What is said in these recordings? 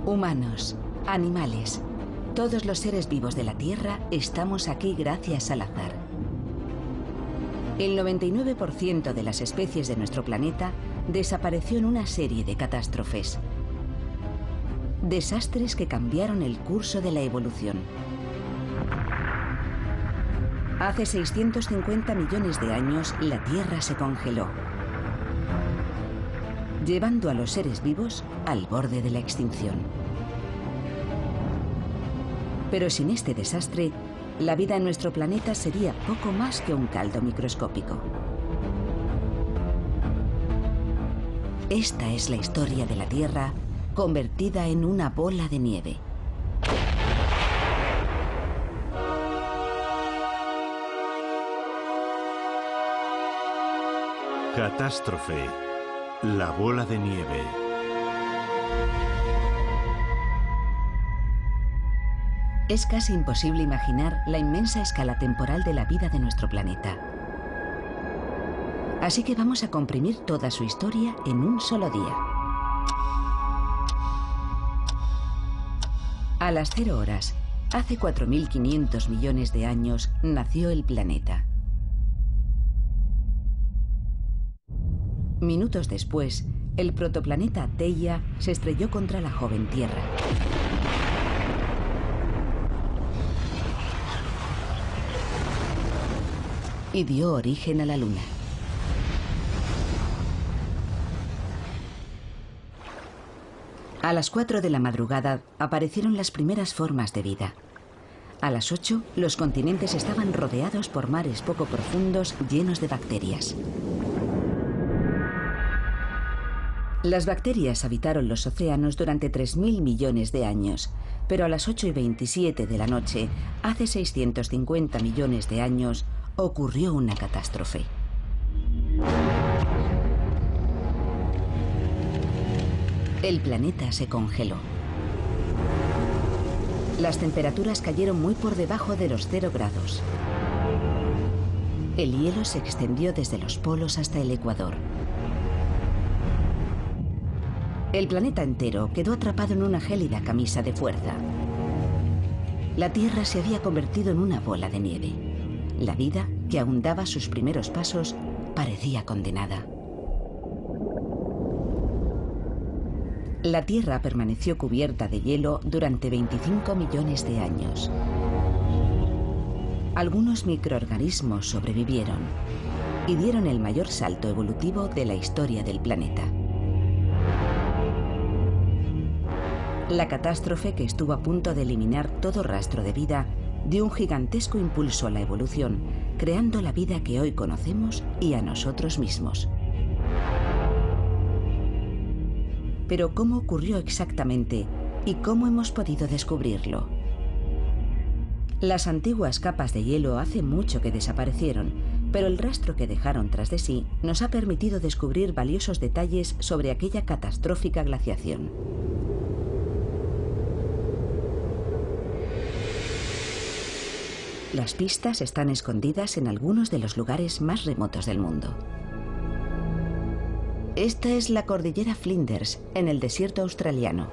Humanos, animales, todos los seres vivos de la Tierra estamos aquí gracias al azar. El 99% de las especies de nuestro planeta desapareció en una serie de catástrofes. Desastres que cambiaron el curso de la evolución. Hace 650 millones de años, la Tierra se congeló, llevando a los seres vivos al borde de la extinción. Pero sin este desastre, la vida en nuestro planeta sería poco más que un caldo microscópico. Esta es la historia de la Tierra convertida en una bola de nieve. Catástrofe. La bola de nieve. Es casi imposible imaginar la inmensa escala temporal de la vida de nuestro planeta. Así que vamos a comprimir toda su historia en un solo día. A las 0 horas, hace 4.500 millones de años, nació el planeta. Minutos después, el protoplaneta Theia se estrelló contra la joven Tierra. Y dio origen a la Luna. A las 4 de la madrugada aparecieron las primeras formas de vida. A las 8, los continentes estaban rodeados por mares poco profundos llenos de bacterias. Las bacterias habitaron los océanos durante 3.000 millones de años, pero a las 8:27 de la noche, hace 650 millones de años, ocurrió una catástrofe. El planeta se congeló. Las temperaturas cayeron muy por debajo de los 0 grados. El hielo se extendió desde los polos hasta el ecuador. El planeta entero quedó atrapado en una gélida camisa de fuerza. La Tierra se había convertido en una bola de nieve. La vida, que aún daba sus primeros pasos, parecía condenada. La Tierra permaneció cubierta de hielo durante 25 millones de años. Algunos microorganismos sobrevivieron y dieron el mayor salto evolutivo de la historia del planeta. La catástrofe, que estuvo a punto de eliminar todo rastro de vida, dio un gigantesco impulso a la evolución, creando la vida que hoy conocemos y a nosotros mismos. Pero ¿cómo ocurrió exactamente y cómo hemos podido descubrirlo? Las antiguas capas de hielo hace mucho que desaparecieron, pero el rastro que dejaron tras de sí nos ha permitido descubrir valiosos detalles sobre aquella catastrófica glaciación. Las pistas están escondidas en algunos de los lugares más remotos del mundo. Esta es la cordillera Flinders, en el desierto australiano.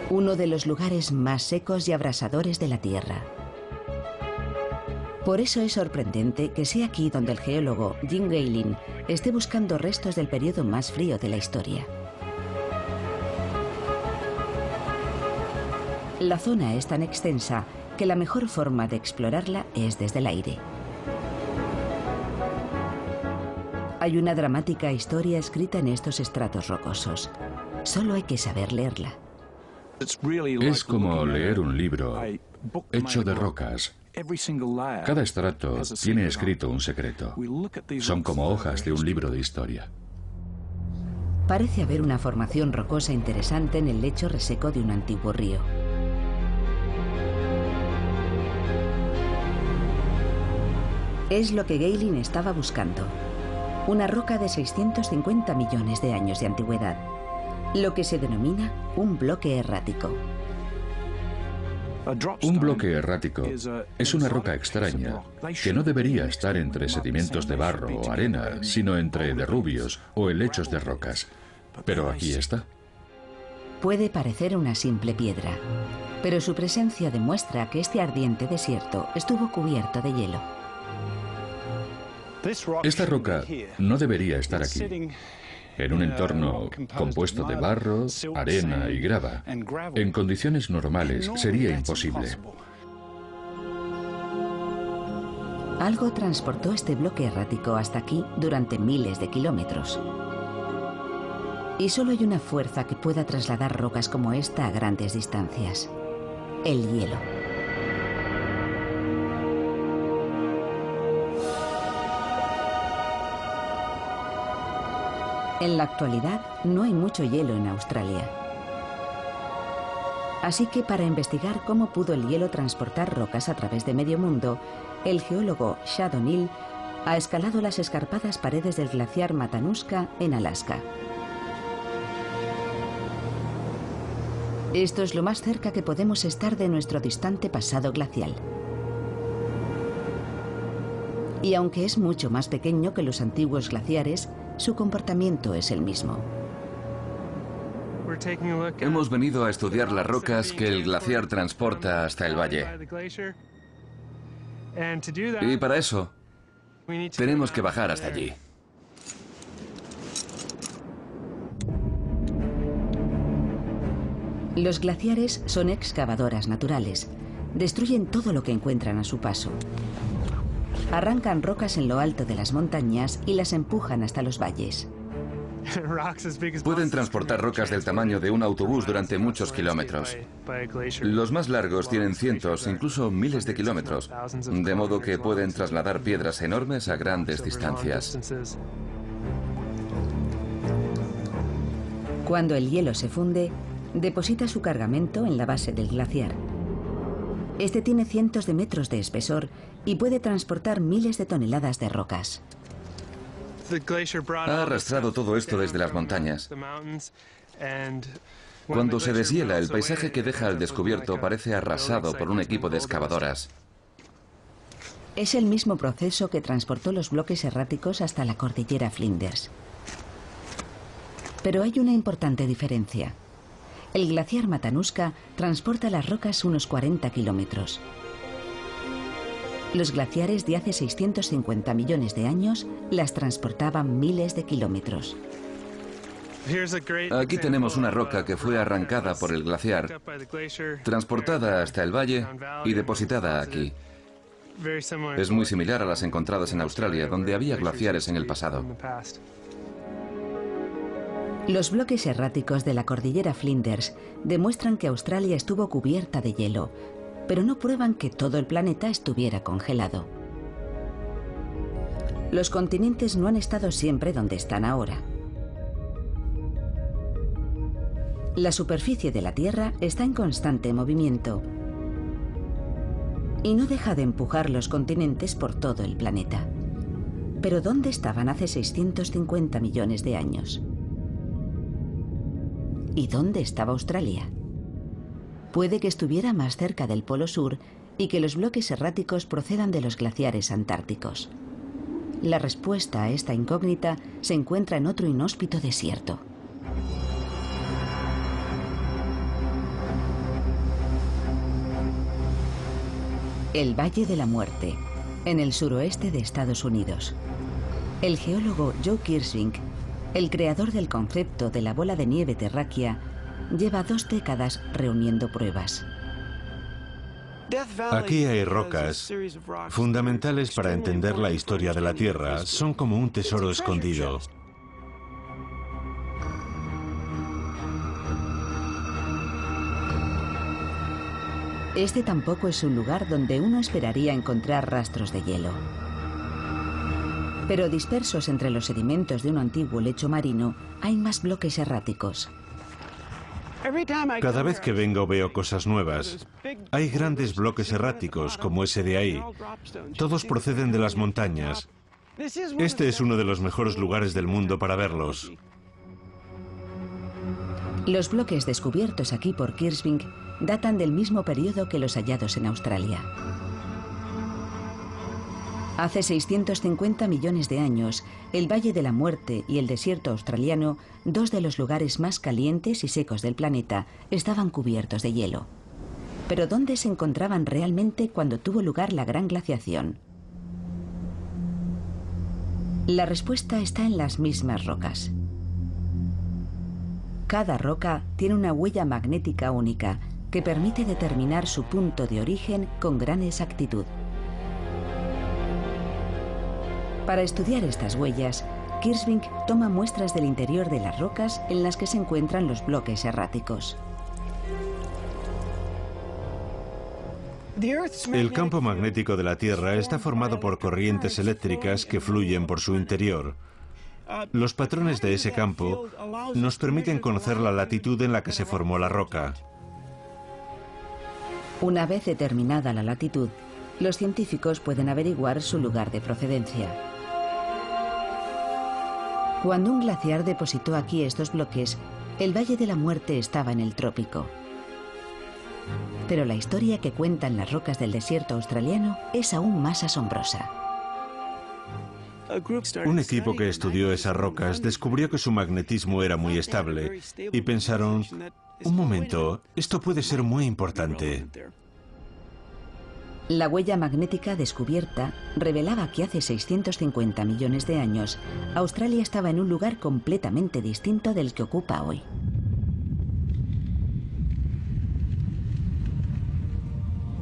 Uno de los lugares más secos y abrasadores de la Tierra. Por eso es sorprendente que sea aquí donde el geólogo Jim Gaylin esté buscando restos del periodo más frío de la historia. La zona es tan extensa que la mejor forma de explorarla es desde el aire. Hay una dramática historia escrita en estos estratos rocosos. Solo hay que saber leerla. Es como leer un libro hecho de rocas. Cada estrato tiene escrito un secreto. Son como hojas de un libro de historia. Parece haber una formación rocosa interesante en el lecho reseco de un antiguo río. Es lo que Gaylin estaba buscando. Una roca de 650 millones de años de antigüedad, lo que se denomina un bloque errático. Un bloque errático es una roca extraña que no debería estar entre sedimentos de barro o arena, sino entre derrubios o helechos de rocas. Pero aquí está. Puede parecer una simple piedra, pero su presencia demuestra que este ardiente desierto estuvo cubierto de hielo. Esta roca no debería estar aquí. En un entorno compuesto de barro, arena y grava, en condiciones normales sería imposible. Algo transportó este bloque errático hasta aquí durante miles de kilómetros. Y solo hay una fuerza que pueda trasladar rocas como esta a grandes distancias: el hielo. En la actualidad no hay mucho hielo en Australia. Así que para investigar cómo pudo el hielo transportar rocas a través de medio mundo, el geólogo Shad O'Neill ha escalado las escarpadas paredes del glaciar Matanuska en Alaska. Esto es lo más cerca que podemos estar de nuestro distante pasado glacial. Y aunque es mucho más pequeño que los antiguos glaciares, su comportamiento es el mismo. Hemos venido a estudiar las rocas que el glaciar transporta hasta el valle. Y para eso, tenemos que bajar hasta allí. Los glaciares son excavadoras naturales. Destruyen todo lo que encuentran a su paso. Arrancan rocas en lo alto de las montañas y las empujan hasta los valles. Pueden transportar rocas del tamaño de un autobús durante muchos kilómetros. Los más largos tienen cientos, incluso miles de kilómetros, de modo que pueden trasladar piedras enormes a grandes distancias. Cuando el hielo se funde, deposita su cargamento en la base del glaciar. Este tiene cientos de metros de espesor y puede transportar miles de toneladas de rocas. Ha arrastrado todo esto desde las montañas. Cuando se deshiela, el paisaje que deja al descubierto parece arrasado por un equipo de excavadoras. Es el mismo proceso que transportó los bloques erráticos hasta la cordillera Flinders. Pero hay una importante diferencia. El glaciar Matanuska transporta las rocas unos 40 kilómetros. Los glaciares de hace 650 millones de años las transportaban miles de kilómetros. Aquí tenemos una roca que fue arrancada por el glaciar, transportada hasta el valle y depositada aquí. Es muy similar a las encontradas en Australia, donde había glaciares en el pasado. Los bloques erráticos de la cordillera Flinders demuestran que Australia estuvo cubierta de hielo, pero no prueban que todo el planeta estuviera congelado. Los continentes no han estado siempre donde están ahora. La superficie de la Tierra está en constante movimiento y no deja de empujar los continentes por todo el planeta. Pero ¿dónde estaban hace 650 millones de años? ¿Y dónde estaba Australia? Puede que estuviera más cerca del Polo Sur y que los bloques erráticos procedan de los glaciares antárticos. La respuesta a esta incógnita se encuentra en otro inhóspito desierto. El Valle de la Muerte, en el suroeste de Estados Unidos. El geólogo Joe Kirsvink, el creador del concepto de la bola de nieve terráquea, lleva 2 décadas reuniendo pruebas. Aquí hay rocas fundamentales para entender la historia de la Tierra. Son como un tesoro escondido. Este tampoco es un lugar donde uno esperaría encontrar rastros de hielo. Pero dispersos entre los sedimentos de un antiguo lecho marino, hay más bloques erráticos. Cada vez que vengo veo cosas nuevas. Hay grandes bloques erráticos, como ese de ahí. Todos proceden de las montañas. Este es uno de los mejores lugares del mundo para verlos. Los bloques descubiertos aquí por Kirsvink datan del mismo periodo que los hallados en Australia. Hace 650 millones de años, el Valle de la Muerte y el desierto australiano, dos de los lugares más calientes y secos del planeta, estaban cubiertos de hielo. Pero ¿dónde se encontraban realmente cuando tuvo lugar la gran glaciación? La respuesta está en las mismas rocas. Cada roca tiene una huella magnética única que permite determinar su punto de origen con gran exactitud. Para estudiar estas huellas, Kirschvink toma muestras del interior de las rocas en las que se encuentran los bloques erráticos. El campo magnético de la Tierra está formado por corrientes eléctricas que fluyen por su interior. Los patrones de ese campo nos permiten conocer la latitud en la que se formó la roca. Una vez determinada la latitud, los científicos pueden averiguar su lugar de procedencia. Cuando un glaciar depositó aquí estos bloques, el Valle de la Muerte estaba en el trópico. Pero la historia que cuentan las rocas del desierto australiano es aún más asombrosa. Un equipo que estudió esas rocas descubrió que su magnetismo era muy estable y pensaron, un momento, esto puede ser muy importante. La huella magnética descubierta revelaba que hace 650 millones de años, Australia estaba en un lugar completamente distinto del que ocupa hoy.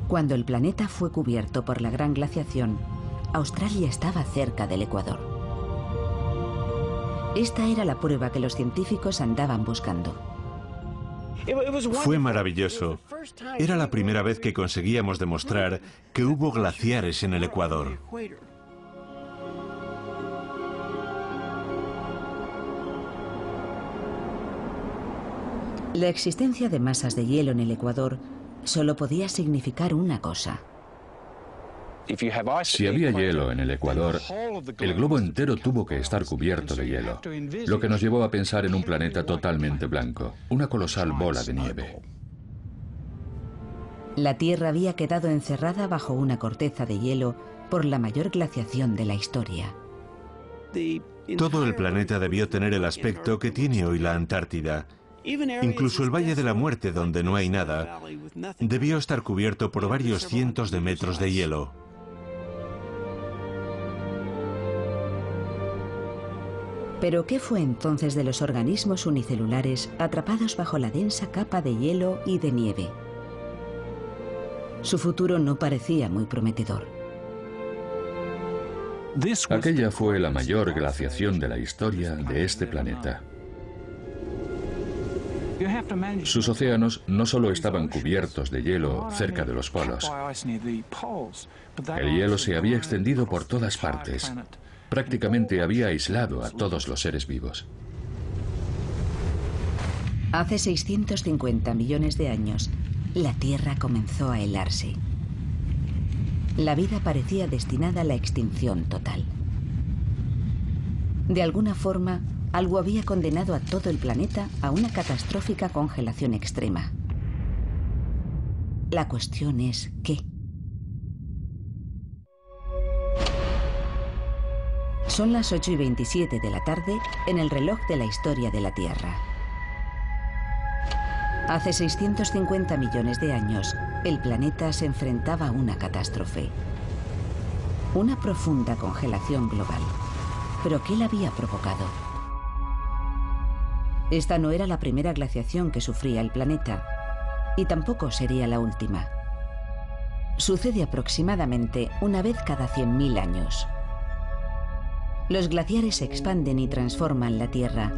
Cuando el planeta fue cubierto por la gran glaciación, Australia estaba cerca del Ecuador. Esta era la prueba que los científicos andaban buscando. Fue maravilloso. Era la primera vez que conseguíamos demostrar que hubo glaciares en el Ecuador. La existencia de masas de hielo en el Ecuador solo podía significar una cosa. Si había hielo en el Ecuador, el globo entero tuvo que estar cubierto de hielo, lo que nos llevó a pensar en un planeta totalmente blanco, una colosal bola de nieve. La Tierra había quedado encerrada bajo una corteza de hielo por la mayor glaciación de la historia. Todo el planeta debió tener el aspecto que tiene hoy la Antártida. Incluso el Valle de la Muerte, donde no hay nada, debió estar cubierto por varios cientos de metros de hielo. ¿Pero qué fue entonces de los organismos unicelulares atrapados bajo la densa capa de hielo y de nieve? Su futuro no parecía muy prometedor. Aquella fue la mayor glaciación de la historia de este planeta. Sus océanos no solo estaban cubiertos de hielo cerca de los polos. El hielo se había extendido por todas partes. Prácticamente había aislado a todos los seres vivos. Hace 650 millones de años, la Tierra comenzó a helarse. La vida parecía destinada a la extinción total. De alguna forma, algo había condenado a todo el planeta a una catastrófica congelación extrema. La cuestión es ¿qué? Son las 8:27 de la tarde en el reloj de la historia de la Tierra. Hace 650 millones de años, el planeta se enfrentaba a una catástrofe. Una profunda congelación global. ¿Pero qué la había provocado? Esta no era la primera glaciación que sufría el planeta, y tampoco sería la última. Sucede aproximadamente una vez cada 100.000 años. Los glaciares se expanden y transforman la Tierra,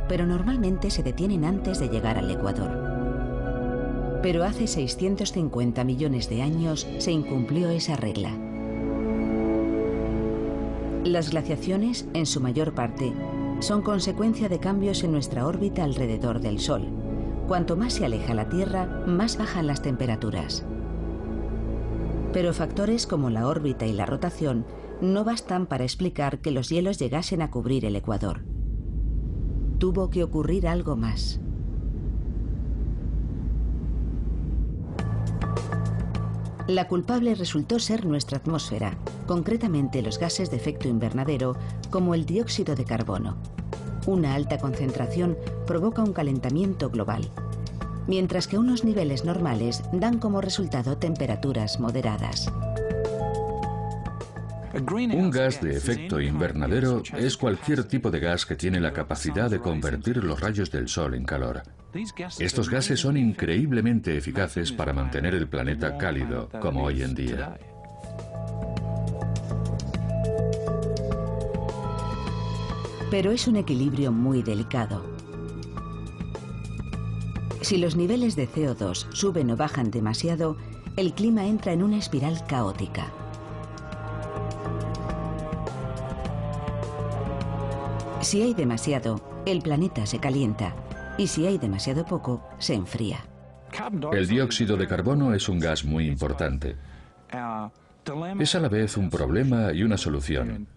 pero normalmente se detienen antes de llegar al Ecuador. Pero hace 650 millones de años se incumplió esa regla. Las glaciaciones, en su mayor parte, son consecuencia de cambios en nuestra órbita alrededor del Sol. Cuanto más se aleja la Tierra, más bajan las temperaturas. Pero factores como la órbita y la rotación no bastan para explicar que los hielos llegasen a cubrir el Ecuador. Tuvo que ocurrir algo más. La culpable resultó ser nuestra atmósfera, concretamente los gases de efecto invernadero, como el dióxido de carbono. Una alta concentración provoca un calentamiento global, mientras que unos niveles normales dan como resultado temperaturas moderadas. Un gas de efecto invernadero es cualquier tipo de gas que tiene la capacidad de convertir los rayos del sol en calor. Estos gases son increíblemente eficaces para mantener el planeta cálido, como hoy en día. Pero es un equilibrio muy delicado. Si los niveles de CO2 suben o bajan demasiado, el clima entra en una espiral caótica. Si hay demasiado, el planeta se calienta, y si hay demasiado poco, se enfría. El dióxido de carbono es un gas muy importante. Es a la vez un problema y una solución.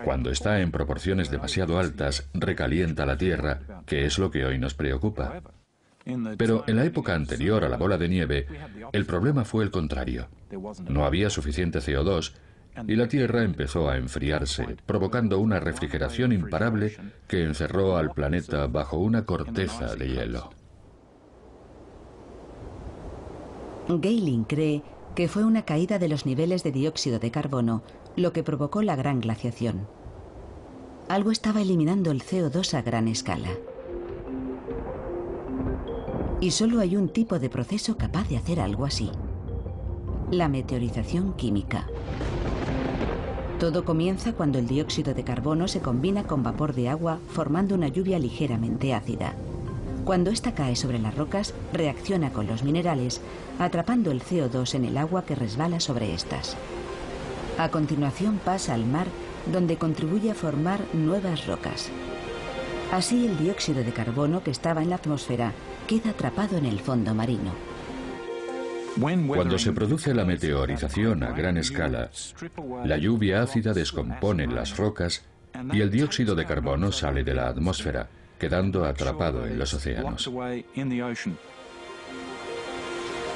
Cuando está en proporciones demasiado altas, recalienta la Tierra, que es lo que hoy nos preocupa. Pero en la época anterior a la bola de nieve, el problema fue el contrario. No había suficiente CO2 y la Tierra empezó a enfriarse, provocando una refrigeración imparable que encerró al planeta bajo una corteza de hielo. Gehling cree que fue una caída de los niveles de dióxido de carbono lo que provocó la gran glaciación. Algo estaba eliminando el CO2 a gran escala. Y solo hay un tipo de proceso capaz de hacer algo así: la meteorización química. Todo comienza cuando el dióxido de carbono se combina con vapor de agua formando una lluvia ligeramente ácida. Cuando ésta cae sobre las rocas, reacciona con los minerales, atrapando el CO2 en el agua que resbala sobre estas. A continuación pasa al mar, donde contribuye a formar nuevas rocas. Así el dióxido de carbono que estaba en la atmósfera queda atrapado en el fondo marino. Cuando se produce la meteorización a gran escala, la lluvia ácida descompone las rocas y el dióxido de carbono sale de la atmósfera, quedando atrapado en los océanos.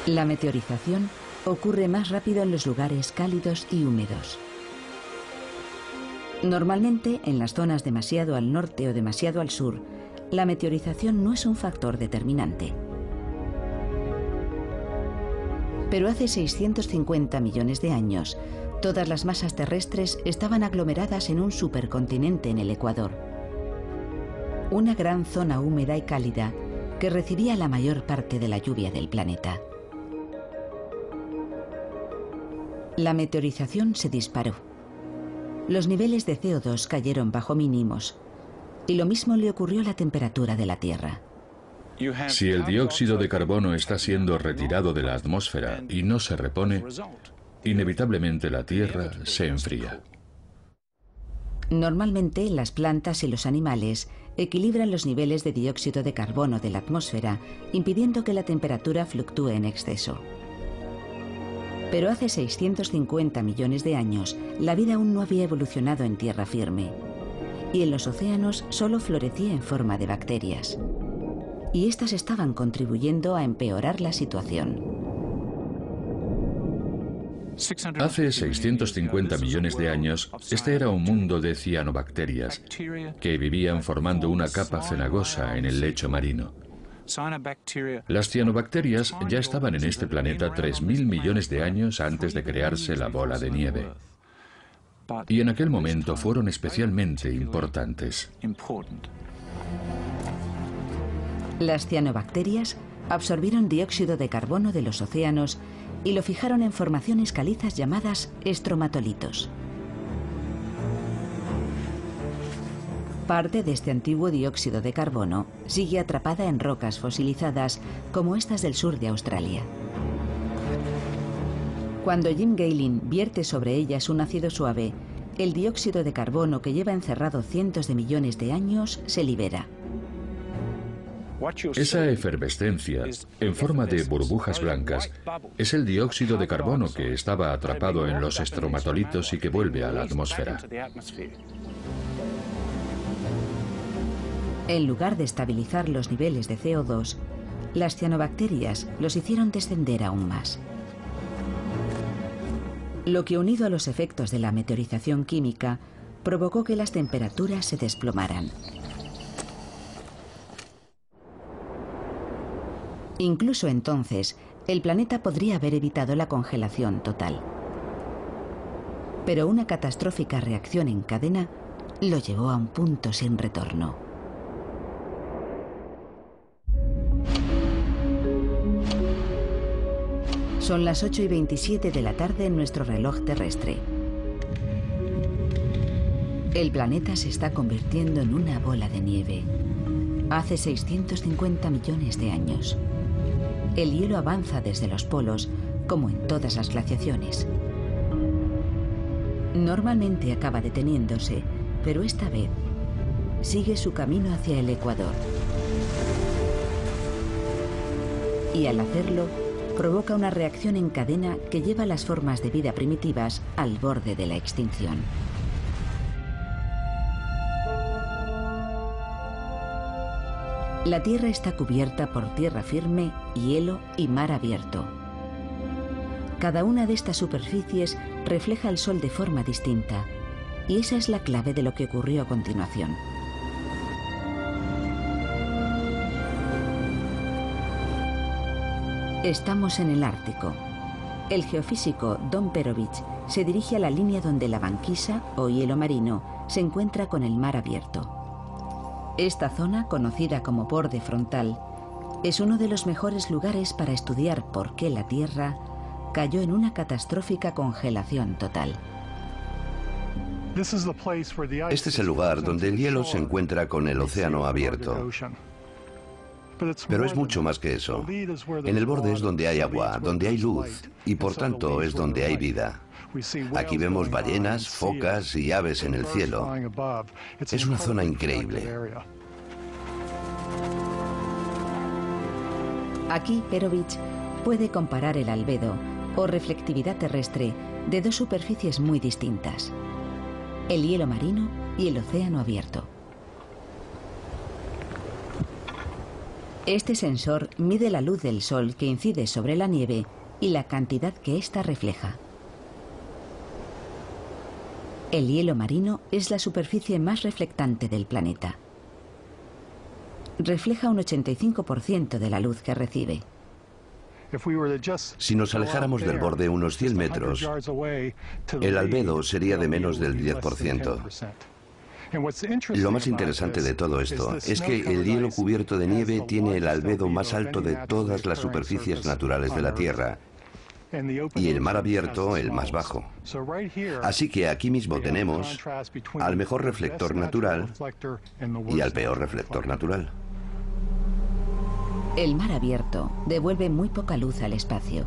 La meteorización ocurre más rápido en los lugares cálidos y húmedos. Normalmente, en las zonas demasiado al norte o demasiado al sur, la meteorización no es un factor determinante. Pero hace 650 millones de años, todas las masas terrestres estaban aglomeradas en un supercontinente en el Ecuador. Una gran zona húmeda y cálida que recibía la mayor parte de la lluvia del planeta. La meteorización se disparó. Los niveles de CO2 cayeron bajo mínimos, y lo mismo le ocurrió a la temperatura de la Tierra. Si el dióxido de carbono está siendo retirado de la atmósfera y no se repone, inevitablemente la Tierra se enfría. Normalmente, las plantas y los animales equilibran los niveles de dióxido de carbono de la atmósfera, impidiendo que la temperatura fluctúe en exceso. Pero hace 650 millones de años, la vida aún no había evolucionado en tierra firme, y en los océanos solo florecía en forma de bacterias. Y estas estaban contribuyendo a empeorar la situación. Hace 650 millones de años, este era un mundo de cianobacterias que vivían formando una capa cenagosa en el lecho marino. Las cianobacterias ya estaban en este planeta 3.000 millones de años antes de crearse la bola de nieve. Y en aquel momento fueron especialmente importantes. Las cianobacterias absorbieron dióxido de carbono de los océanos y lo fijaron en formaciones calizas llamadas estromatolitos. Parte de este antiguo dióxido de carbono sigue atrapada en rocas fosilizadas como estas del sur de Australia. Cuando Jim Gehling vierte sobre ellas un ácido suave, el dióxido de carbono que lleva encerrado cientos de millones de años se libera. Esa efervescencia, en forma de burbujas blancas, es el dióxido de carbono que estaba atrapado en los estromatolitos y que vuelve a la atmósfera. En lugar de estabilizar los niveles de CO2, las cianobacterias los hicieron descender aún más. lo que unido a los efectos de la meteorización química provocó que las temperaturas se desplomaran. Incluso entonces, el planeta podría haber evitado la congelación total. Pero una catastrófica reacción en cadena lo llevó a un punto sin retorno. Son las 8:27 de la tarde en nuestro reloj terrestre. El planeta se está convirtiendo en una bola de nieve. Hace 650 millones de años. El hielo avanza desde los polos, como en todas las glaciaciones. Normalmente acaba deteniéndose, pero esta vez sigue su camino hacia el ecuador. Y al hacerlo, provoca una reacción en cadena que lleva las formas de vida primitivas al borde de la extinción. La Tierra está cubierta por tierra firme, hielo y mar abierto. Cada una de estas superficies refleja el Sol de forma distinta, y esa es la clave de lo que ocurrió a continuación. Estamos en el Ártico. El geofísico Don Perovich se dirige a la línea donde la banquisa, o hielo marino, se encuentra con el mar abierto. Esta zona, conocida como borde frontal, es uno de los mejores lugares para estudiar por qué la Tierra cayó en una catastrófica congelación total. Este es el lugar donde el hielo se encuentra con el océano abierto. Pero es mucho más que eso. En el borde es donde hay agua, donde hay luz, y por tanto es donde hay vida. Aquí vemos ballenas, focas y aves en el cielo. Es una zona increíble. Aquí Perovich puede comparar el albedo, o reflectividad terrestre, de dos superficies muy distintas: el hielo marino y el océano abierto. Este sensor mide la luz del Sol que incide sobre la nieve y la cantidad que ésta refleja. El hielo marino es la superficie más reflectante del planeta. Refleja un 85% de la luz que recibe. Si nos alejáramos del borde unos 100 metros, el albedo sería de menos del 10%. Lo más interesante de todo esto es que el hielo cubierto de nieve tiene el albedo más alto de todas las superficies naturales de la Tierra, y el mar abierto el más bajo. Así que aquí mismo tenemos al mejor reflector natural y al peor reflector natural. El mar abierto devuelve muy poca luz al espacio.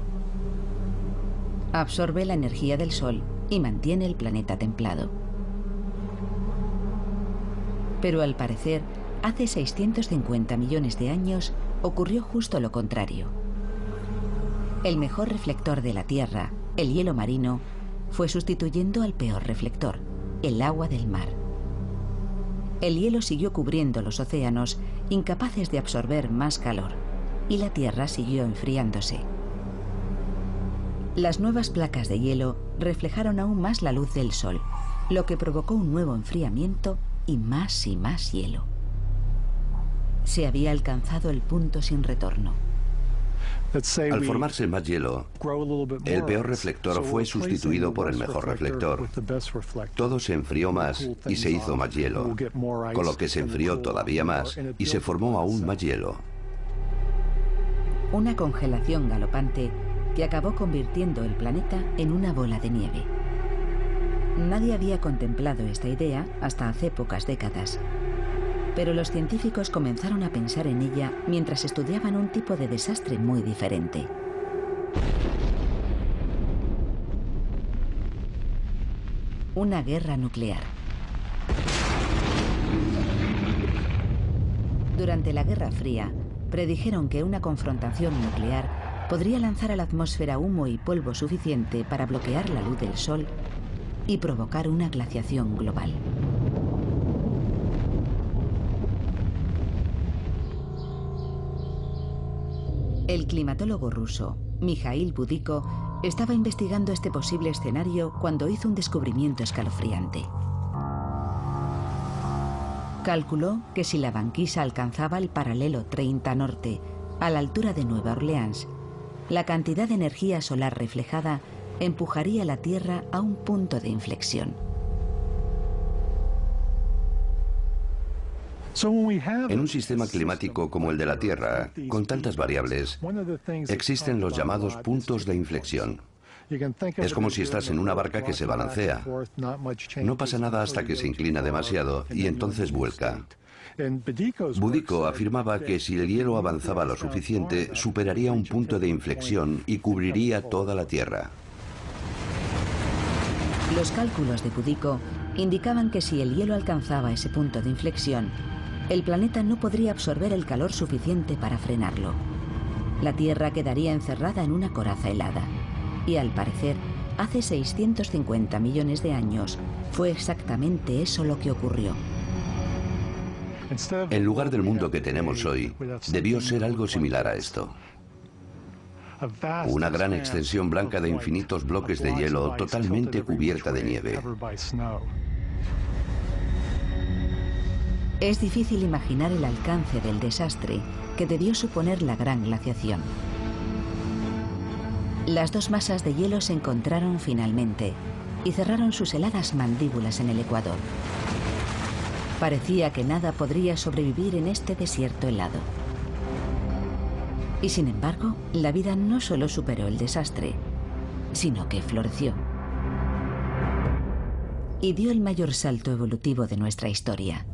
Absorbe la energía del Sol y mantiene el planeta templado. Pero al parecer, hace 650 millones de años ocurrió justo lo contrario. El mejor reflector de la Tierra, el hielo marino, fue sustituyendo al peor reflector, el agua del mar. El hielo siguió cubriendo los océanos, incapaces de absorber más calor, y la Tierra siguió enfriándose. Las nuevas placas de hielo reflejaron aún más la luz del Sol, lo que provocó un nuevo enfriamiento y más hielo. Se había alcanzado el punto sin retorno. Al formarse más hielo, el peor reflector fue sustituido por el mejor reflector. Todo se enfrió más y se hizo más hielo, con lo que se enfrió todavía más y se formó aún más hielo. Una congelación galopante que acabó convirtiendo el planeta en una bola de nieve. Nadie había contemplado esta idea hasta hace pocas décadas. Pero los científicos comenzaron a pensar en ella mientras estudiaban un tipo de desastre muy diferente. Una guerra nuclear. Durante la Guerra Fría, predijeron que una confrontación nuclear podría lanzar a la atmósfera humo y polvo suficiente para bloquear la luz del Sol y provocar una glaciación global. El climatólogo ruso, Mikhail Budiko, estaba investigando este posible escenario cuando hizo un descubrimiento escalofriante. Calculó que si la banquisa alcanzaba el paralelo 30 norte, a la altura de Nueva Orleans, la cantidad de energía solar reflejada empujaría la Tierra a un punto de inflexión. En un sistema climático como el de la Tierra, con tantas variables, existen los llamados puntos de inflexión. Es como si estás en una barca que se balancea. No pasa nada hasta que se inclina demasiado y entonces vuelca. Budiko afirmaba que si el hielo avanzaba lo suficiente, superaría un punto de inflexión y cubriría toda la Tierra. Los cálculos de Budiko indicaban que si el hielo alcanzaba ese punto de inflexión, el planeta no podría absorber el calor suficiente para frenarlo. La Tierra quedaría encerrada en una coraza helada. Y al parecer, hace 650 millones de años, fue exactamente eso lo que ocurrió. En lugar del mundo que tenemos hoy, debió ser algo similar a esto. Una gran extensión blanca de infinitos bloques de hielo totalmente cubierta de nieve. Es difícil imaginar el alcance del desastre que debió suponer la gran glaciación. Las dos masas de hielo se encontraron finalmente y cerraron sus heladas mandíbulas en el Ecuador. Parecía que nada podría sobrevivir en este desierto helado. Y sin embargo, la vida no solo superó el desastre, sino que floreció. Y dio el mayor salto evolutivo de nuestra historia.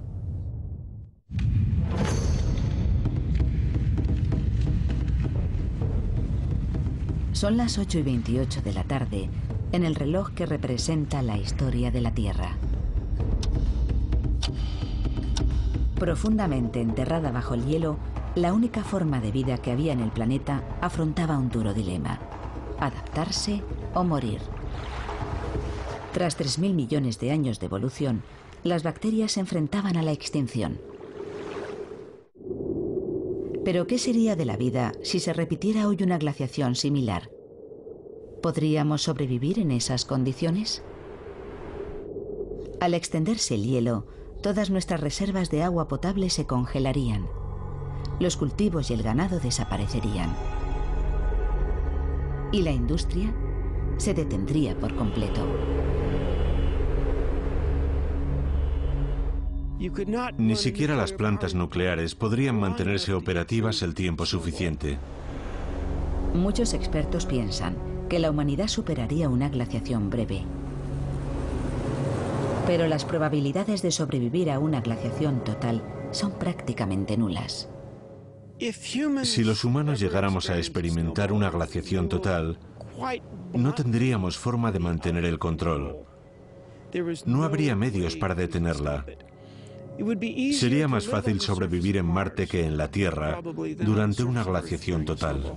Son las 8:28 de la tarde, en el reloj que representa la historia de la Tierra. Profundamente enterrada bajo el hielo, la única forma de vida que había en el planeta afrontaba un duro dilema: adaptarse o morir. Tras 3.000 millones de años de evolución, las bacterias se enfrentaban a la extinción. Pero ¿qué sería de la vida si se repitiera hoy una glaciación similar? ¿Podríamos sobrevivir en esas condiciones? Al extenderse el hielo, todas nuestras reservas de agua potable se congelarían. Los cultivos y el ganado desaparecerían. Y la industria se detendría por completo. Ni siquiera las plantas nucleares podrían mantenerse operativas el tiempo suficiente. Muchos expertos piensan que la humanidad superaría una glaciación breve. Pero las probabilidades de sobrevivir a una glaciación total son prácticamente nulas. Si los humanos llegáramos a experimentar una glaciación total, no tendríamos forma de mantener el control. No habría medios para detenerla. Sería más fácil sobrevivir en Marte que en la Tierra durante una glaciación total.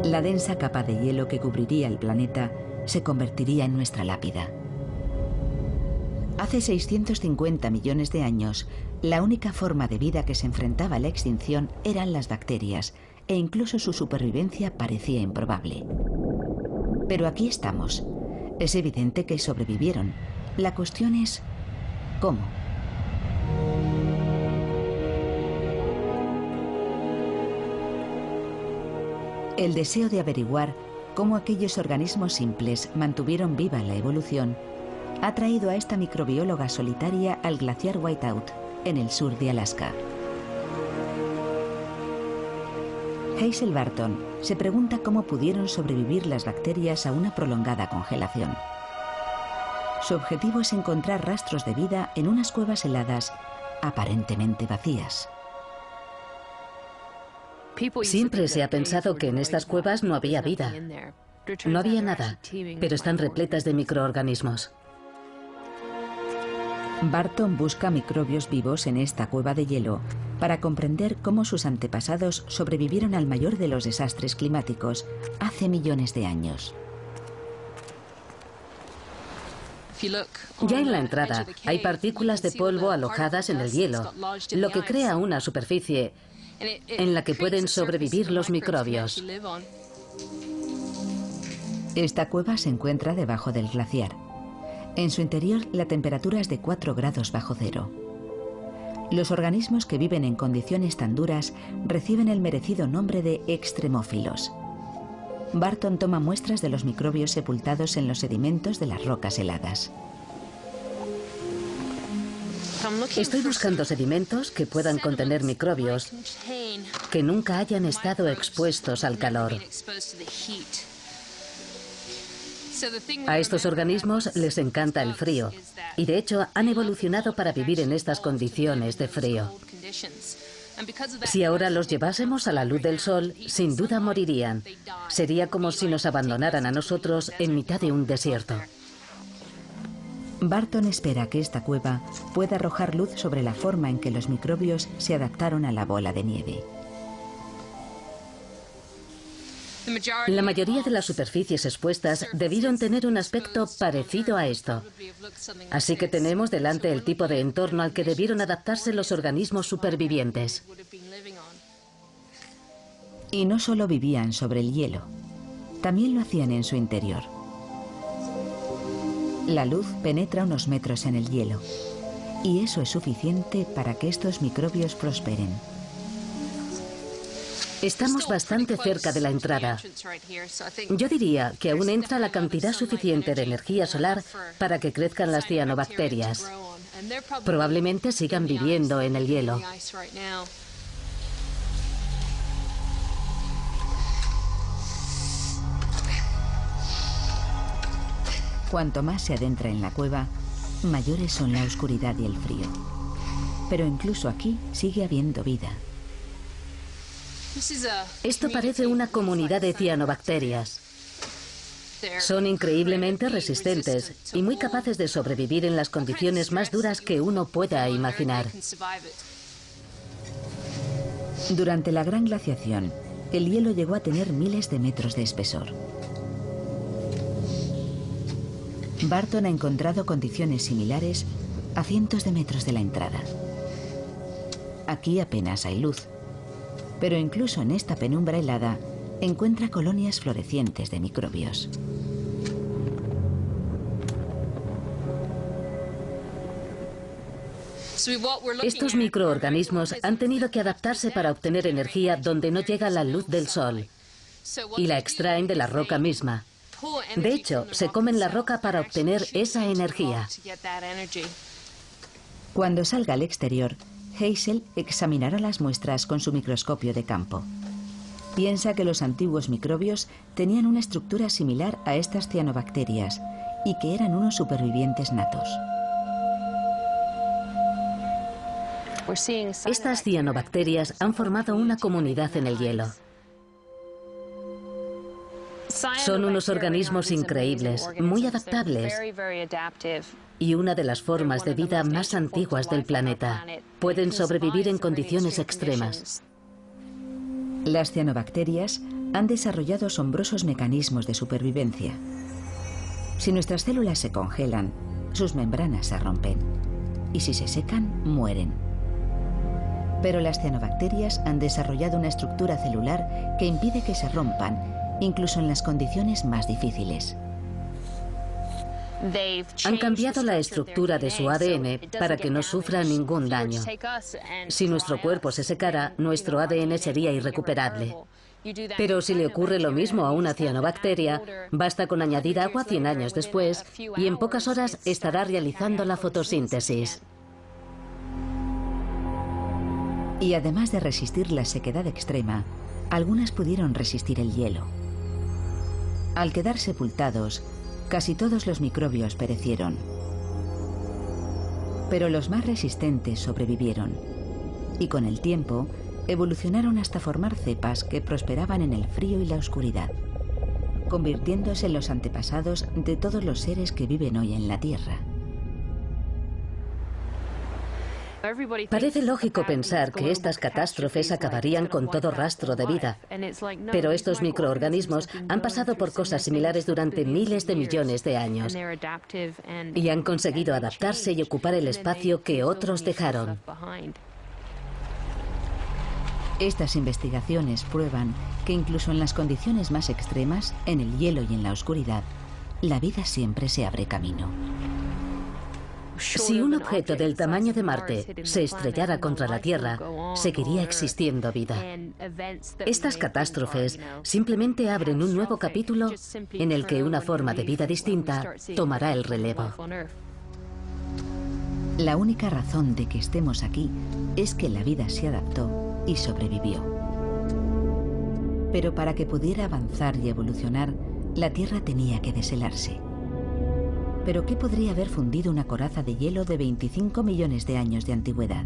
La densa capa de hielo que cubriría el planeta se convertiría en nuestra lápida. Hace 650 millones de años, la única forma de vida que se enfrentaba a la extinción eran las bacterias, e incluso su supervivencia parecía improbable. Pero aquí estamos. Es evidente que sobrevivieron. La cuestión es, ¿cómo? El deseo de averiguar cómo aquellos organismos simples mantuvieron viva la evolución ha traído a esta microbióloga solitaria al glaciar Whiteout, en el sur de Alaska. Hazel Barton se pregunta cómo pudieron sobrevivir las bacterias a una prolongada congelación. Su objetivo es encontrar rastros de vida en unas cuevas heladas aparentemente vacías. Siempre se ha pensado que en estas cuevas no había vida. No había nada, pero están repletas de microorganismos. Barton busca microbios vivos en esta cueva de hielo para comprender cómo sus antepasados sobrevivieron al mayor de los desastres climáticos hace millones de años. Ya en la entrada hay partículas de polvo alojadas en el hielo, lo que crea una superficie en la que pueden sobrevivir los microbios. Esta cueva se encuentra debajo del glaciar. En su interior la temperatura es de 4 grados bajo cero. Los organismos que viven en condiciones tan duras reciben el merecido nombre de extremófilos. Barton toma muestras de los microbios sepultados en los sedimentos de las rocas heladas. Estoy buscando sedimentos que puedan contener microbios que nunca hayan estado expuestos al calor. A estos organismos les encanta el frío y de hecho han evolucionado para vivir en estas condiciones de frío. Si ahora los llevásemos a la luz del sol, sin duda morirían. Sería como si nos abandonaran a nosotros en mitad de un desierto. Barton espera que esta cueva pueda arrojar luz sobre la forma en que los microbios se adaptaron a la bola de nieve. La mayoría de las superficies expuestas debieron tener un aspecto parecido a esto. Así que tenemos delante el tipo de entorno al que debieron adaptarse los organismos supervivientes. Y no solo vivían sobre el hielo, también lo hacían en su interior. La luz penetra unos metros en el hielo, y eso es suficiente para que estos microbios prosperen. Estamos bastante cerca de la entrada. Yo diría que aún entra la cantidad suficiente de energía solar para que crezcan las cianobacterias. Probablemente sigan viviendo en el hielo. Cuanto más se adentra en la cueva, mayores son la oscuridad y el frío. Pero incluso aquí sigue habiendo vida. Esto parece una comunidad de cianobacterias. Son increíblemente resistentes y muy capaces de sobrevivir en las condiciones más duras que uno pueda imaginar. Durante la gran glaciación, el hielo llegó a tener miles de metros de espesor. Barton ha encontrado condiciones similares a cientos de metros de la entrada. Aquí apenas hay luz, pero incluso en esta penumbra helada encuentra colonias florecientes de microbios. Estos microorganismos han tenido que adaptarse para obtener energía donde no llega la luz del sol y la extraen de la roca misma. De hecho, se comen la roca para obtener esa energía. Cuando salga al exterior, Hazel examinará las muestras con su microscopio de campo. Piensa que los antiguos microbios tenían una estructura similar a estas cianobacterias y que eran unos supervivientes natos. Estas cianobacterias han formado una comunidad en el hielo. Son unos organismos increíbles, muy adaptables y una de las formas de vida más antiguas del planeta. Pueden sobrevivir en condiciones extremas. Las cianobacterias han desarrollado asombrosos mecanismos de supervivencia. Si nuestras células se congelan, sus membranas se rompen. Y si se secan, mueren. Pero las cianobacterias han desarrollado una estructura celular que impide que se rompan, incluso en las condiciones más difíciles. Han cambiado la estructura de su ADN para que no sufra ningún daño. Si nuestro cuerpo se secara, nuestro ADN sería irrecuperable. Pero si le ocurre lo mismo a una cianobacteria, basta con añadir agua 100 años después y en pocas horas estará realizando la fotosíntesis. Y además de resistir la sequedad extrema, algunas pudieron resistir el hielo. Al quedar sepultados, casi todos los microbios perecieron. Pero los más resistentes sobrevivieron y con el tiempo evolucionaron hasta formar cepas que prosperaban en el frío y la oscuridad, convirtiéndose en los antepasados de todos los seres que viven hoy en la Tierra. Parece lógico pensar que estas catástrofes acabarían con todo rastro de vida, pero estos microorganismos han pasado por cosas similares durante miles de millones de años y han conseguido adaptarse y ocupar el espacio que otros dejaron. Estas investigaciones prueban que incluso en las condiciones más extremas, en el hielo y en la oscuridad, la vida siempre se abre camino. Si un objeto del tamaño de Marte se estrellara contra la Tierra, seguiría existiendo vida. Estas catástrofes simplemente abren un nuevo capítulo en el que una forma de vida distinta tomará el relevo. La única razón de que estemos aquí es que la vida se adaptó y sobrevivió. Pero para que pudiera avanzar y evolucionar, la Tierra tenía que deshelarse. ¿Pero qué podría haber fundido una coraza de hielo de 25 millones de años de antigüedad?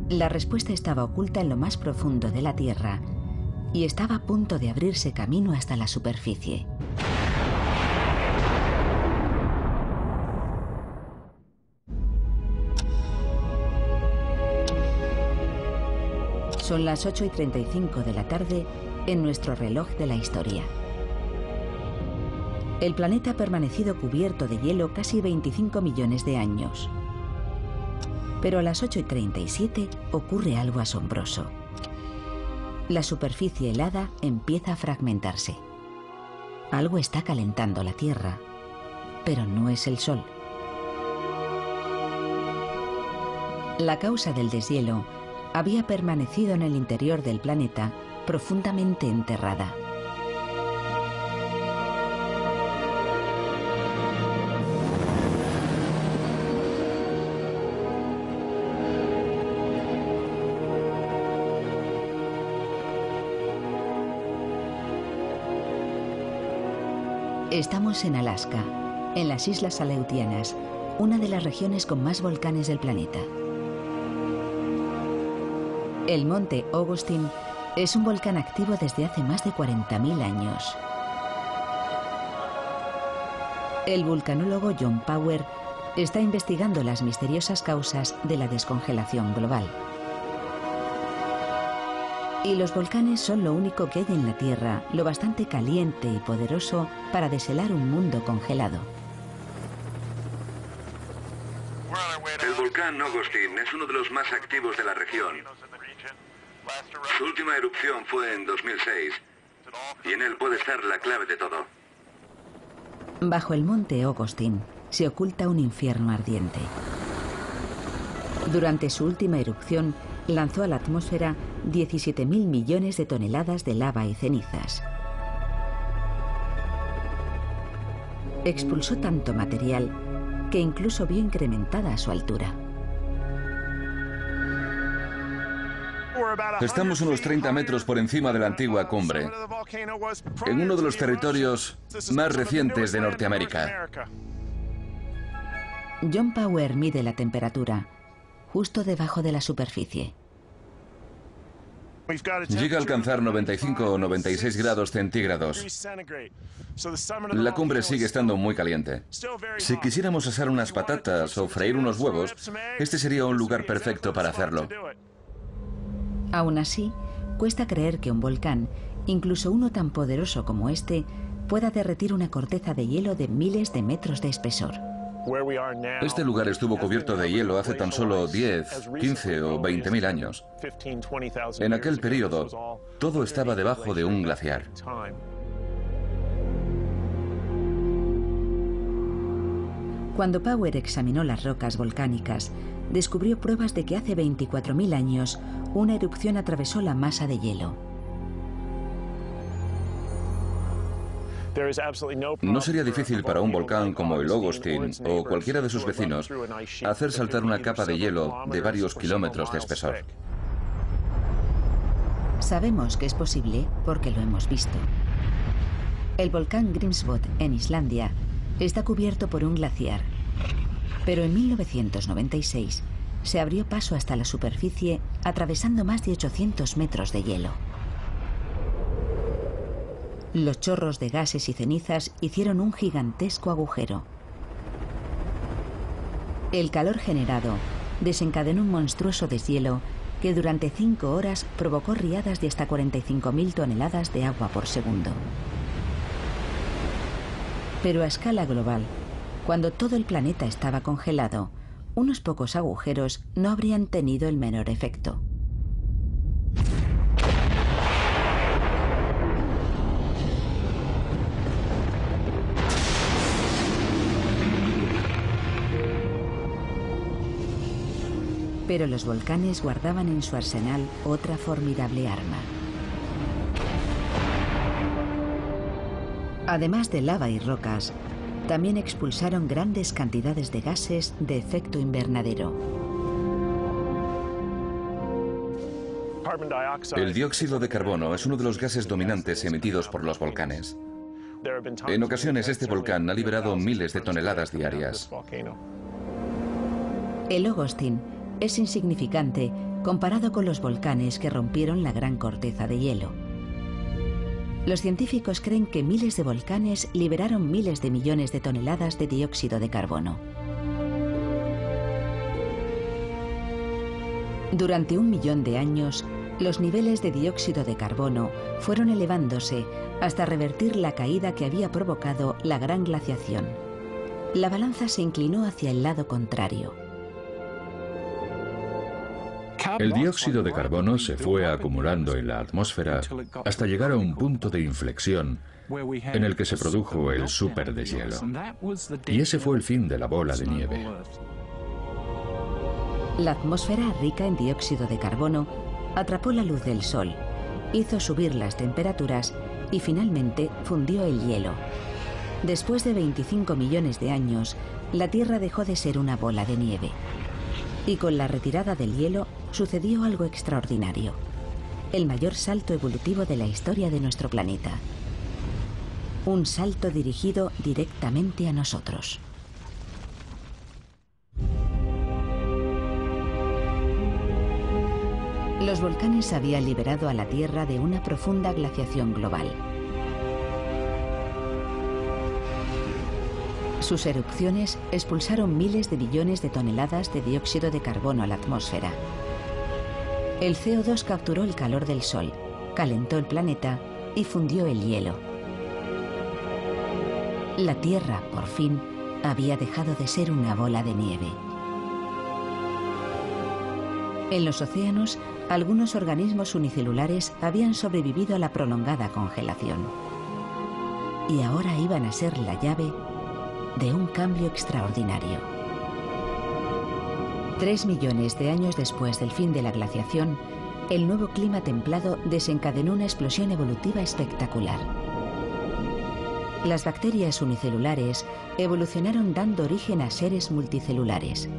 La respuesta estaba oculta en lo más profundo de la Tierra y estaba a punto de abrirse camino hasta la superficie. Son las 8:35 de la tarde en nuestro reloj de la historia. El planeta ha permanecido cubierto de hielo casi 25 millones de años. Pero a las 8:37 ocurre algo asombroso. La superficie helada empieza a fragmentarse. Algo está calentando la Tierra, pero no es el Sol. La causa del deshielo había permanecido en el interior del planeta, profundamente enterrada. Estamos en Alaska, en las Islas Aleutianas, una de las regiones con más volcanes del planeta. El monte Augustine es un volcán activo desde hace más de 40.000 años. El vulcanólogo John Power está investigando las misteriosas causas de la descongelación global. Y los volcanes son lo único que hay en la Tierra, lo bastante caliente y poderoso para deshelar un mundo congelado. El volcán Augustine es uno de los más activos de la región. Su última erupción fue en 2006 y en él puede estar la clave de todo. Bajo el monte Augustine se oculta un infierno ardiente. Durante su última erupción, lanzó a la atmósfera 17.000 millones de toneladas de lava y cenizas. Expulsó tanto material que incluso vio incrementada su altura. Estamos unos 30 metros por encima de la antigua cumbre, en uno de los territorios más recientes de Norteamérica. John Power mide la temperatura, justo debajo de la superficie. Llega a alcanzar 95 o 96 grados centígrados. La cumbre sigue estando muy caliente. Si quisiéramos asar unas patatas o freír unos huevos, este sería un lugar perfecto para hacerlo. Aún así, cuesta creer que un volcán, incluso uno tan poderoso como este, pueda derretir una corteza de hielo de miles de metros de espesor. Este lugar estuvo cubierto de hielo hace tan solo 10, 15 o 20.000 años. En aquel periodo, todo estaba debajo de un glaciar. Cuando Power examinó las rocas volcánicas, descubrió pruebas de que hace 24.000 años una erupción atravesó la masa de hielo. No sería difícil para un volcán como el Augustine o cualquiera de sus vecinos hacer saltar una capa de hielo de varios kilómetros de espesor. Sabemos que es posible porque lo hemos visto. El volcán Grímsvötn en Islandia está cubierto por un glaciar, pero en 1996 se abrió paso hasta la superficie atravesando más de 800 metros de hielo. Los chorros de gases y cenizas hicieron un gigantesco agujero. El calor generado desencadenó un monstruoso deshielo que durante 5 horas provocó riadas de hasta 45.000 toneladas de agua por segundo. Pero a escala global, cuando todo el planeta estaba congelado, unos pocos agujeros no habrían tenido el menor efecto. Pero los volcanes guardaban en su arsenal otra formidable arma. Además de lava y rocas, también expulsaron grandes cantidades de gases de efecto invernadero. El dióxido de carbono es uno de los gases dominantes emitidos por los volcanes. En ocasiones este volcán ha liberado miles de toneladas diarias. El Ogostin es insignificante comparado con los volcanes que rompieron la gran corteza de hielo. Los científicos creen que miles de volcanes liberaron miles de millones de toneladas de dióxido de carbono. Durante 1 millón de años, los niveles de dióxido de carbono fueron elevándose hasta revertir la caída que había provocado la gran glaciación. La balanza se inclinó hacia el lado contrario. El dióxido de carbono se fue acumulando en la atmósfera hasta llegar a un punto de inflexión en el que se produjo el superdeshielo. Y ese fue el fin de la bola de nieve. La atmósfera rica en dióxido de carbono atrapó la luz del Sol, hizo subir las temperaturas y finalmente fundió el hielo. Después de 25 millones de años, la Tierra dejó de ser una bola de nieve. Y con la retirada del hielo sucedió algo extraordinario. El mayor salto evolutivo de la historia de nuestro planeta. Un salto dirigido directamente a nosotros. Los volcanes habían liberado a la Tierra de una profunda glaciación global. Sus erupciones expulsaron miles de billones de toneladas de dióxido de carbono a la atmósfera. El CO2 capturó el calor del Sol, calentó el planeta y fundió el hielo. La Tierra, por fin, había dejado de ser una bola de nieve. En los océanos, algunos organismos unicelulares habían sobrevivido a la prolongada congelación. Y ahora iban a ser la llave de un cambio extraordinario. 3 millones de años después del fin de la glaciación, el nuevo clima templado desencadenó una explosión evolutiva espectacular. Las bacterias unicelulares evolucionaron dando origen a seres multicelulares.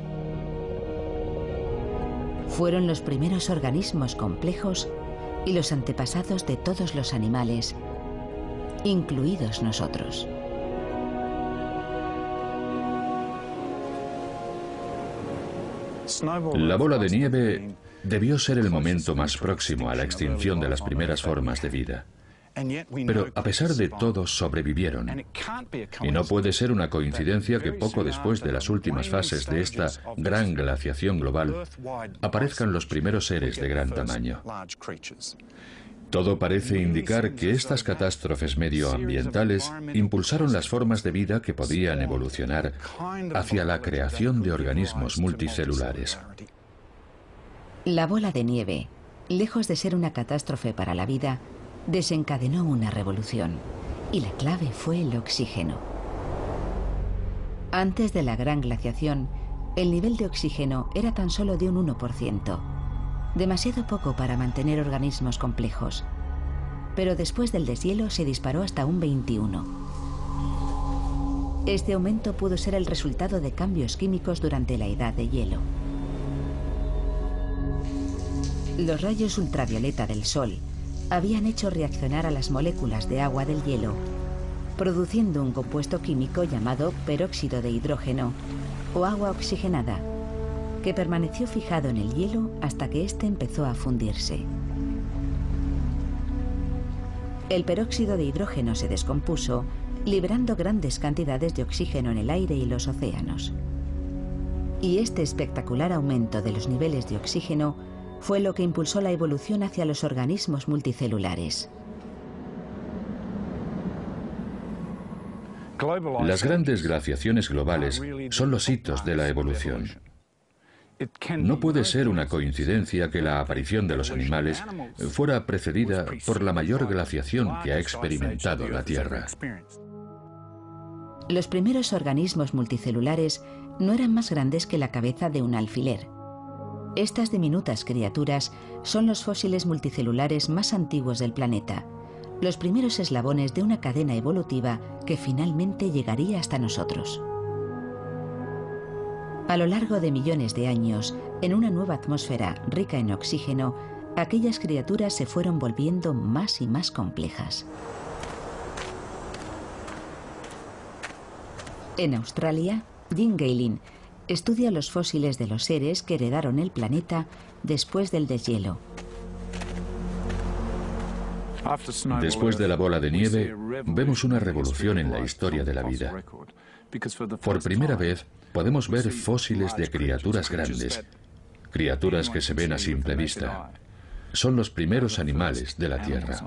Fueron los primeros organismos complejos y los antepasados de todos los animales, incluidos nosotros. La bola de nieve debió ser el momento más próximo a la extinción de las primeras formas de vida. Pero a pesar de todo sobrevivieron. Y no puede ser una coincidencia que poco después de las últimas fases de esta gran glaciación global aparezcan los primeros seres de gran tamaño. Todo parece indicar que estas catástrofes medioambientales impulsaron las formas de vida que podían evolucionar hacia la creación de organismos multicelulares. La bola de nieve, lejos de ser una catástrofe para la vida, desencadenó una revolución, y la clave fue el oxígeno. Antes de la gran glaciación, el nivel de oxígeno era tan solo de un 1%, demasiado poco para mantener organismos complejos. Pero después del deshielo se disparó hasta un 21%. Este aumento pudo ser el resultado de cambios químicos durante la edad de hielo. Los rayos ultravioleta del Sol habían hecho reaccionar a las moléculas de agua del hielo, produciendo un compuesto químico llamado peróxido de hidrógeno o agua oxigenada, que permaneció fijado en el hielo hasta que éste empezó a fundirse. El peróxido de hidrógeno se descompuso, liberando grandes cantidades de oxígeno en el aire y los océanos. Y este espectacular aumento de los niveles de oxígeno fue lo que impulsó la evolución hacia los organismos multicelulares. Las grandes glaciaciones globales son los hitos de la evolución. No puede ser una coincidencia que la aparición de los animales fuera precedida por la mayor glaciación que ha experimentado la Tierra. Los primeros organismos multicelulares no eran más grandes que la cabeza de un alfiler. Estas diminutas criaturas son los fósiles multicelulares más antiguos del planeta, los primeros eslabones de una cadena evolutiva que finalmente llegaría hasta nosotros. A lo largo de millones de años, en una nueva atmósfera rica en oxígeno, aquellas criaturas se fueron volviendo más y más complejas. En Australia, Jim Galen estudia los fósiles de los seres que heredaron el planeta después del deshielo. Después de la bola de nieve, vemos una revolución en la historia de la vida. Por primera vez, podemos ver fósiles de criaturas grandes, criaturas que se ven a simple vista. Son los primeros animales de la Tierra.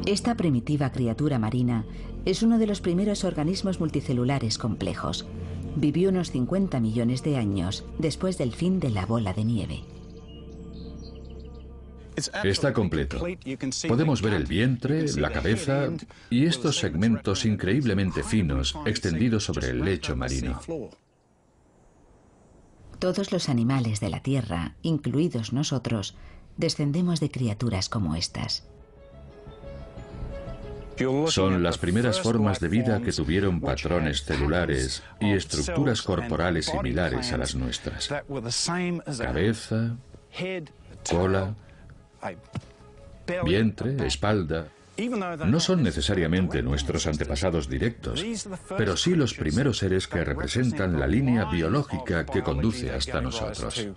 Esta primitiva criatura marina es uno de los primeros organismos multicelulares complejos. Vivió unos 50 millones de años después del fin de la bola de nieve. Está completo. Podemos ver el vientre, la cabeza y estos segmentos increíblemente finos extendidos sobre el lecho marino. Todos los animales de la Tierra, incluidos nosotros, descendemos de criaturas como estas. Son las primeras formas de vida que tuvieron patrones celulares y estructuras corporales similares a las nuestras. Cabeza, cola, vientre, espalda. No son necesariamente nuestros antepasados directos, pero sí los primeros seres que representan la línea biológica que conduce hasta nosotros.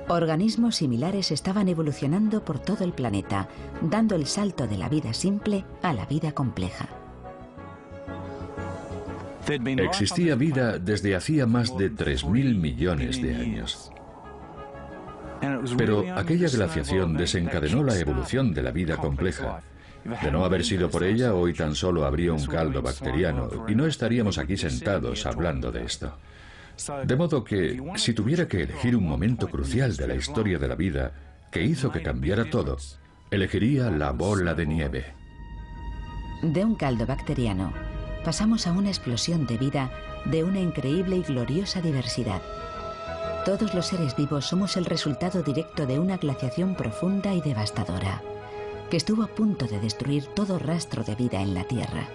Organismos similares estaban evolucionando por todo el planeta, dando el salto de la vida simple a la vida compleja. Existía vida desde hacía más de 3.000 millones de años. Pero aquella glaciación desencadenó la evolución de la vida compleja. De no haber sido por ella, hoy tan solo habría un caldo bacteriano y no estaríamos aquí sentados hablando de esto. De modo que, si tuviera que elegir un momento crucial de la historia de la vida que hizo que cambiara todo, elegiría la bola de nieve. De un caldo bacteriano, pasamos a una explosión de vida de una increíble y gloriosa diversidad. Todos los seres vivos somos el resultado directo de una glaciación profunda y devastadora, que estuvo a punto de destruir todo rastro de vida en la Tierra,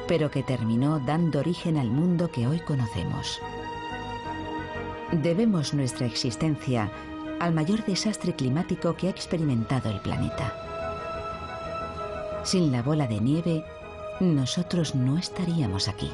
pero que terminó dando origen al mundo que hoy conocemos. Debemos nuestra existencia al mayor desastre climático que ha experimentado el planeta. Sin la bola de nieve, nosotros no estaríamos aquí.